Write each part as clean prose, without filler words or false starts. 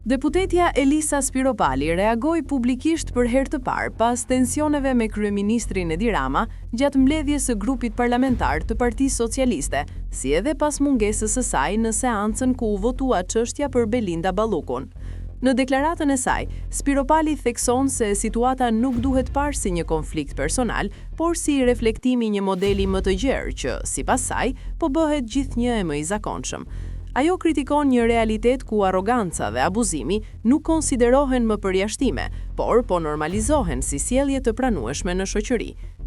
Deputetja Elisa Spiropali reagoi publikisht për herë të parë pas tensioneve me kryeministrin Edi Rama gjatë mbledhjes së grupit parlamentar të Partisë Socialiste, si edhe pas mungesës së saj në seancën ku u votua çështja për Belinda Ballukun. Në deklaratën e saj, Spiropali thekson se situata nuk duhet parë si një konflikt personal, por si reflektimi një modeli më të gjerë që, sipas saj, po bëhet gjithnjë e më i zakonshëm. Ajo kritikon një realitet ku arroganca dhe abuzimi nuk konsiderohen më përjashtime, por po normalizohen si sjellje të pranueshme në shoqëri.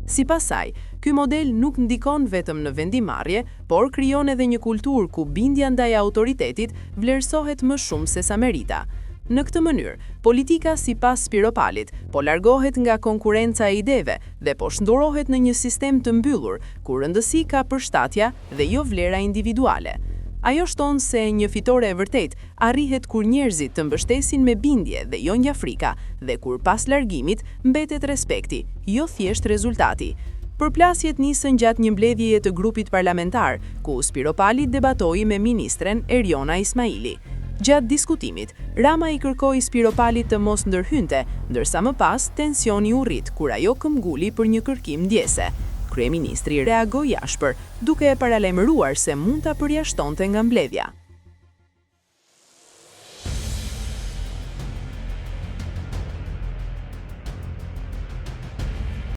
Sipas saj, ky model nuk ndikon vetëm në vendimarrje, por krijon edhe një kulturë ku bindja ndaj autoritetit vlerësohet më shumë se sa merita. Në këtë mënyrë, politika sipas Spiropalit po largohet nga konkurenca e ideve dhe po shndorohet në një sistem të mbyllur, ku rëndësi ka përshtatja dhe jo vlera individuale. Ajo shton se një fitore e vërtet arrihet kur njerëzit të mbështesin me bindje dhe jo njafrika, dhe kur pas largimit mbetet respekti, jo thjesht rezultati. Përplasjet nisën gjatë një mbledhjeje të grupit parlamentar, ku Spiropali debatoi me ministren Eriona Ismaili. Gjatë diskutimit, Rama i kërkoi Spiropalit të mos ndërhynte, ndërsa më pas tensioni u rrit kur ajo këmbguli për një kërkim ndjese. Kryeministri reagoi ashpër, duke e paralajmëruar se mund ta përjashtonte nga mbledhja.